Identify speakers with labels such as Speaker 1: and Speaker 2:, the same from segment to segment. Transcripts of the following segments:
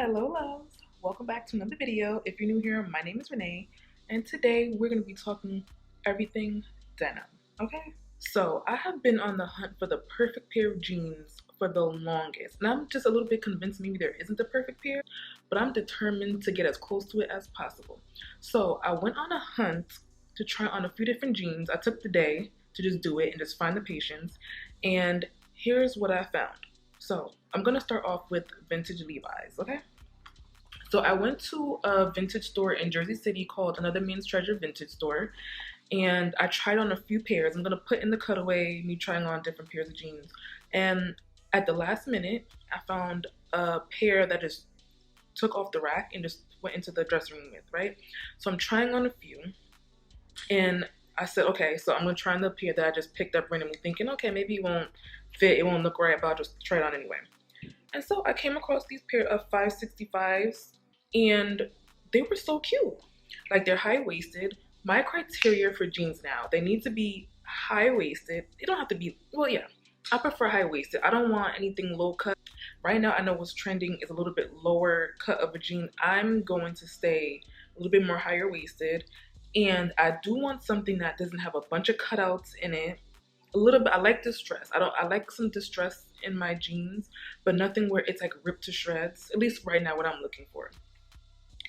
Speaker 1: Hello loves, welcome back to another video. If you're new here, my name is Renee and today we're going to be talking everything denim, okay? So I have been on the hunt for the perfect pair of jeans for the longest, and I'm just a little bit convinced maybe there isn't a perfect pair, but I'm determined to get as close to it as possible. So I went on a hunt to try on a few different jeans. I took the day to just do it and just find the patience, and here's what I found. So I'm gonna start off with vintage Levi's, okay? So I went to a vintage store in Jersey City called Another Man's Treasure Vintage Store, and I tried on a few pairs. I'm gonna put in the cutaway me trying on different pairs of jeans. And at the last minute, I found a pair that just took off the rack and just went into the dressing room with, right? So I'm trying on a few, and I said, okay, so I'm gonna try on the pair that I just picked up randomly, thinking, okay, maybe it won't fit, it won't look right, but I'll just try it on anyway. And so I came across these pair of 565s, and they were so cute. Like, they're high-waisted. My criteria for jeans now, they need to be high-waisted. They don't have to be, well, yeah, I prefer high-waisted. I don't want anything low cut. Right now, I know what's trending is a little bit lower cut of a jean. I'm going to stay a little bit more higher waisted, and I do want something that doesn't have a bunch of cutouts in it. A little bit, I like distress. I like some distress in my jeans, but nothing where it's like ripped to shreds. At least right now, what I'm looking for.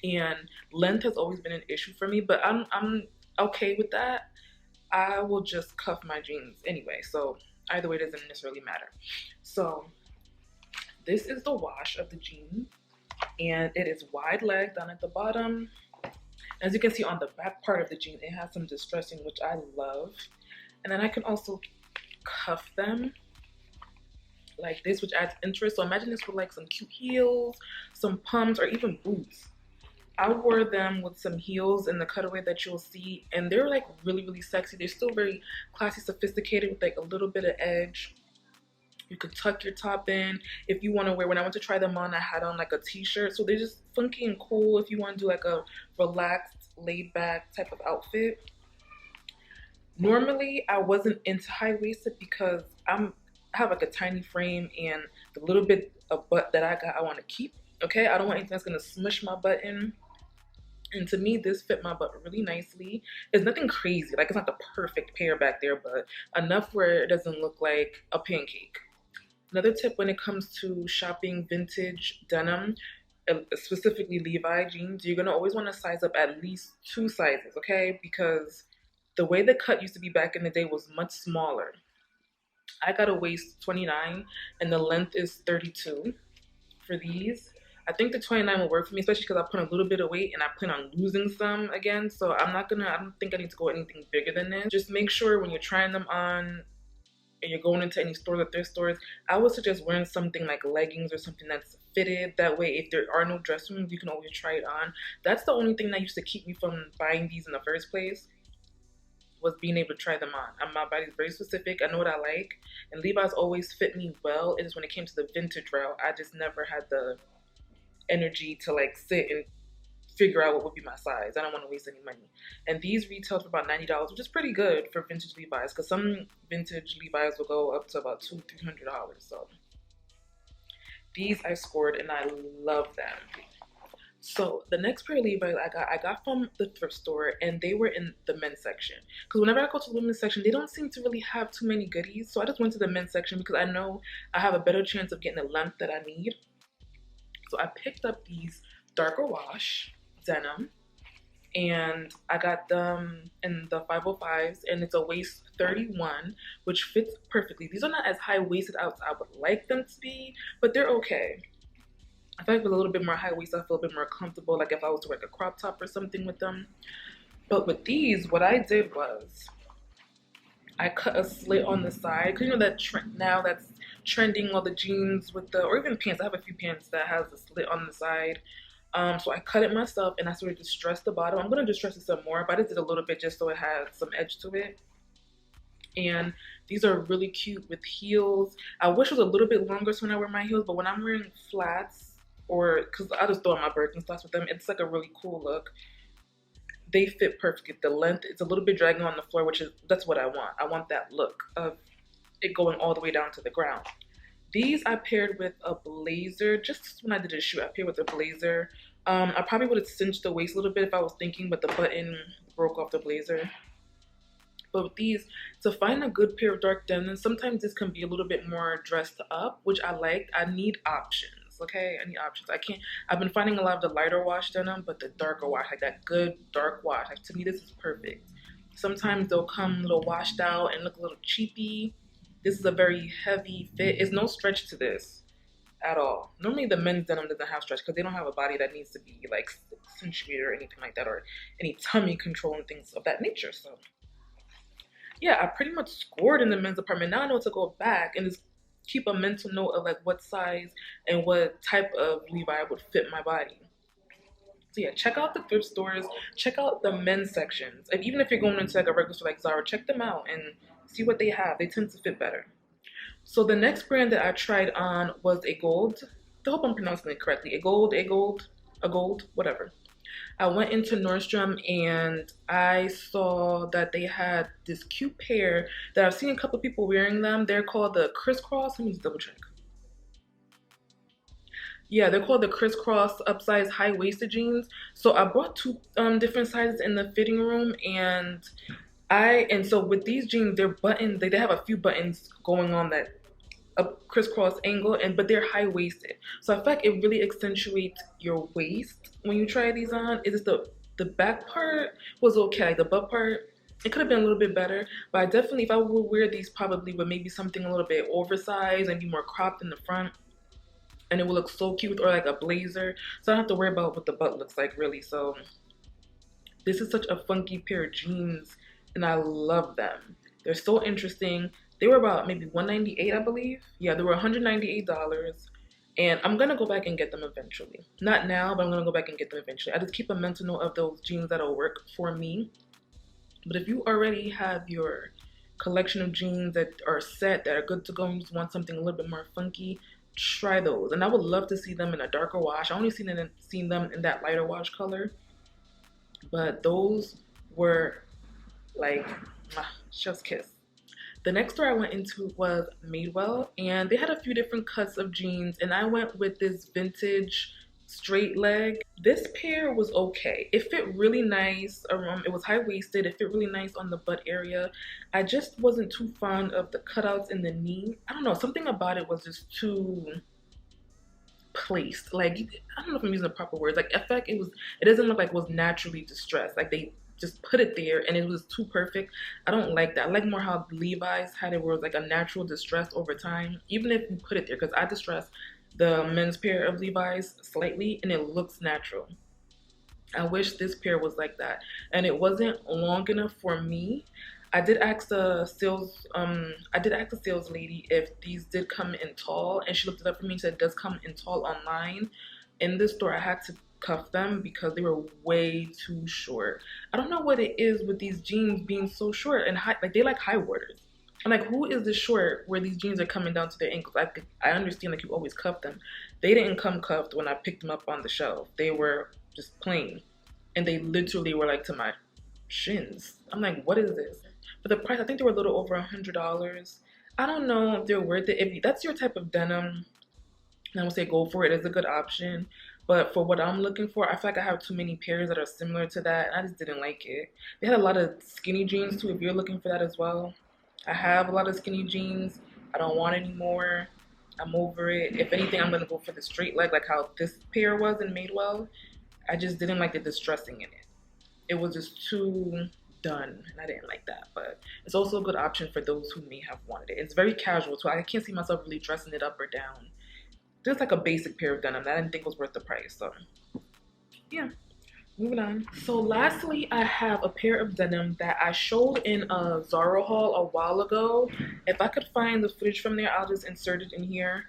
Speaker 1: And length has always been an issue for me, but I'm okay with that. I will just cuff my jeans anyway, so either way, it doesn't necessarily matter. So this is the wash of the jeans, and it is wide leg down at the bottom. As you can see on the back part of the jean, it has some distressing, which I love. And then I can also cuff them like this, which adds interest. So imagine this with like some cute heels, some pumps, or even boots. I wore them with some heels in the cutaway that you'll see, and they're like really, really sexy. They're still very classy, sophisticated with like a little bit of edge. You could tuck your top in if you want to wear. When I went to try them on, I had on like a t-shirt. So they're just funky and cool if you want to do like a relaxed, laid back type of outfit. Normally, I wasn't into high-waisted because I have like a tiny frame, and the little bit of butt that I got, I want to keep. Okay, I don't want anything that's gonna smush my butt in. And to me, this fit my butt really nicely. It's nothing crazy, like it's not the perfect pair back there, but enough where it doesn't look like a pancake. Another tip when it comes to shopping vintage denim, specifically Levi jeans, you're gonna always want to size up at least 2 sizes, okay? Because the way the cut used to be back in the day was much smaller. I got a waist 29 and the length is 32 for these. I think the 29 will work for me, especially because I put a little bit of weight and I plan on losing some again. So I don't think I need to go anything bigger than this. Just make sure when you're trying them on and you're going into any stores or thrift stores, I would suggest wearing something like leggings or something that's fitted. That way, if there are no dress rooms, you can always try it on. That's the only thing that used to keep me from buying these in the first place, was being able to try them on. And my body's very specific. I know what I like. And Levi's always fit me well. It is when it came to the vintage route, I just never had the energy to like sit and figure out what would be my size. I don't want to waste any money. And these retail for about $90, which is pretty good for vintage Levi's, because some vintage Levi's will go up to about $200-300. So these I scored and I love them. So the next pair of Levi's I got from the thrift store, and they were in the men's section. Because whenever I go to the women's section, they don't seem to really have too many goodies. So I just went to the men's section because I know I have a better chance of getting the length that I need. So I picked up these darker wash denim, and I got them in the 505s, and it's a waist 31, which fits perfectly. These are not as high-waisted as I would like them to be, but they're okay. I feel like with a little bit more high waist, I feel a bit more comfortable, like if I was to wear like a crop top or something with them. But with these, what I did was I cut a slit on the side, because you know that trend now that's trending, all the jeans with the, or even pants. I have a few pants that has a slit on the side. So I cut it myself, and I sort of distressed the bottom. I'm gonna distress it some more, but I just did a little bit just so it had some edge to it. And these are really cute with heels. I wish it was a little bit longer so when I wear my heels, but when I'm wearing flats, or because I just throw on my Birkenstocks with them, it's like a really cool look. They fit perfectly. The length, it's a little bit dragging on the floor, that's what I want. I want that look of it going all the way down to the ground. These I paired with a blazer. Just when I did a shoot, I paired with a blazer. I probably would have cinched the waist a little bit if I was thinking, but the button broke off the blazer. But with these, to find a good pair of dark denim, sometimes this can be a little bit more dressed up, which I like. I need options, okay? I need options. I can't, I've been finding a lot of the lighter wash denim, but the darker wash, like that good dark wash, like to me, this is perfect. Sometimes they'll come a little washed out and look a little cheapy. This is a very heavy fit. It's no stretch to this at all. Normally the men's denim doesn't have stretch because they don't have a body that needs to be like accentuated or anything like that, or any tummy control and things of that nature. So yeah, I pretty much scored in the men's department. Now I know to go back and just keep a mental note of like what size and what type of Levi would fit my body. So yeah, check out the thrift stores, check out the men's sections. And even if you're going into like a regular store like Zara, check them out and see what they have. They tend to fit better. So the next brand that I tried on was Agolde. I hope I'm pronouncing it correctly. Agolde, whatever. I went into Nordstrom and I saw that they had this cute pair that I've seen a couple of people wearing them. They're called the crisscross. Let me just double check. Yeah, they're called the crisscross upsize high-waisted jeans. So I brought two different sizes in the fitting room, and so with these jeans, they're buttoned. They have a few buttons going on that a crisscross angle, but they're high-waisted. So I feel like it really accentuates your waist when you try these on. It's just the back part was okay. Like the butt part, it could have been a little bit better, but I definitely, if I would wear these, probably with maybe something a little bit oversized and be more cropped in the front, and it will look so cute, or like a blazer. So I don't have to worry about what the butt looks like really. So this is such a funky pair of jeans and I love them. They're so interesting. They were about maybe $198, I believe. Yeah, they were $198. And I'm gonna go back and get them eventually. Not now, but I'm gonna go back and get them eventually. I just keep a mental note of those jeans that'll work for me. But if you already have your collection of jeans that are set, that are good to go, and you just want something a little bit more funky, try those. And I would love to see them in a darker wash. I only seen them in that lighter wash color, but those were like chef's kiss. The next store I went into was Madewell, and they had a few different cuts of jeans, and I went with this vintage straight leg. This pair was okay. It fit really nice. It was high-waisted. It fit really nice on the butt area. I just wasn't too fond of the cutouts in the knee. I don't know, something about it was just too placed. Like, I don't know if I'm using the proper words. Like, I feel like it doesn't look like it was naturally distressed. Like, they just put it there and it was too perfect. I don't like that. I like more how Levi's had it, where it was like a natural distress over time, even if you put it there, because I distress the men's pair of Levi's slightly and it looks natural. I wish this pair was like that, and it wasn't long enough for me. I did ask the sales lady if these did come in tall, and she looked it up for me and said it does come in tall online. In this store I had to cuff them because they were way too short. I don't know what it is with these jeans being so short and high, like they like high waters. I'm like, who is this short where these jeans are coming down to their ankles? I understand like you always cuff them. They didn't come cuffed when I picked them up on the shelf. They were just plain. And they literally were like to my shins. I'm like, what is this? For the price, I think they were a little over $100. I don't know if they're worth it. If that's your type of denim, I would say go for it. It's a good option. But for what I'm looking for, I feel like I have too many pairs that are similar to that, and I just didn't like it. They had a lot of skinny jeans too, if you're looking for that as well. I have a lot of skinny jeans. I don't want any more. I'm over it. If anything, I'm gonna go for the straight leg, like how this pair was in Madewell. I just didn't like the distressing in it. It was just too done, and I didn't like that. But it's also a good option for those who may have wanted it. It's very casual, so I can't see myself really dressing it up or down. Just like a basic pair of denim that I didn't think was worth the price. So yeah, moving on. So lastly, I have a pair of denim that I showed in a Zara haul a while ago. If I could find the footage from there, I'll just insert it in here.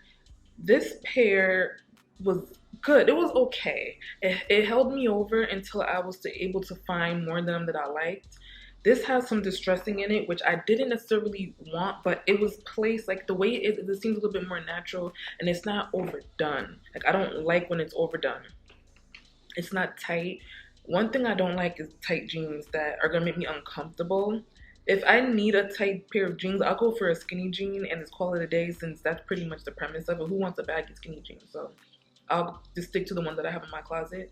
Speaker 1: This pair was good. It was okay. It held me over until I was able to find more denim that I liked. This has some distressing in it, which I didn't necessarily want, but it was placed, like the way it is, it seems a little bit more natural and it's not overdone. Like I don't like when it's overdone. It's not tight. One thing I don't like is tight jeans that are gonna make me uncomfortable. If I need a tight pair of jeans, I'll go for a skinny jean and it's call it a day, since that's pretty much the premise of it. Who wants a baggy skinny jean? So I'll just stick to the ones that I have in my closet.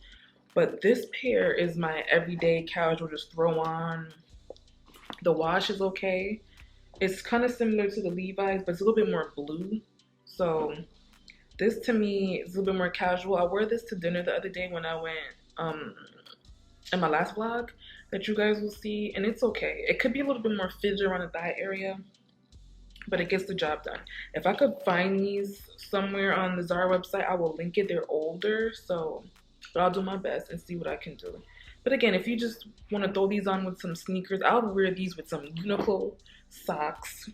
Speaker 1: But this pair is my everyday casual, just throw on. The wash is okay. It's kind of similar to the Levi's, but it's a little bit more blue. So this to me is a little bit more casual. I wore this to dinner the other day when I went in my last vlog that you guys will see, and it's okay. It could be a little bit more fitted around the thigh area, but it gets the job done. If I could find these somewhere on the Zara website, I will link it. They're older, so but I'll do my best and see what I can do. But again, if you just want to throw these on with some sneakers, I'll wear these with some Uniqlo socks.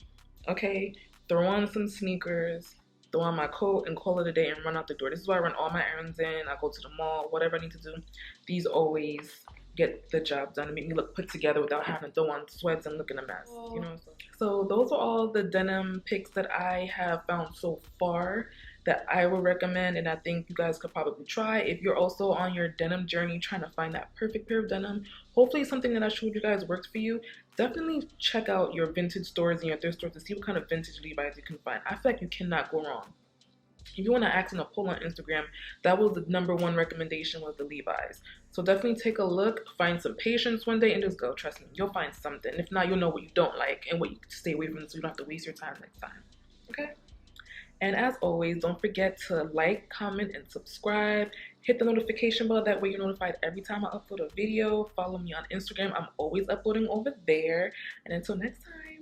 Speaker 1: Okay, throw on some sneakers, throw on my coat, and call it a day and run out the door. This is why I run all my errands in. I go to the mall, whatever I need to do. These always get the job done and make me look put together without having to throw on sweats and looking a mess, you know. So those are all the denim picks that I have found so far that I would recommend, and I think you guys could probably try if you're also on your denim journey trying to find that perfect pair of denim. Hopefully something that I showed you guys works for you. Definitely check out your vintage stores and your thrift stores to see what kind of vintage Levi's you can find. I feel like you cannot go wrong. If you want to ask in a poll on Instagram, that was the #1 recommendation, was the Levi's. So definitely take a look, find some patience one day, and just go. Trust me, you'll find something. If not, you'll know what you don't like and what you stay away from, so you don't have to waste your time next time. Okay? And as always, don't forget to like, comment, and subscribe. Hit the notification bell. That way you're notified every time I upload a video. Follow me on Instagram. I'm always uploading over there. And until next time.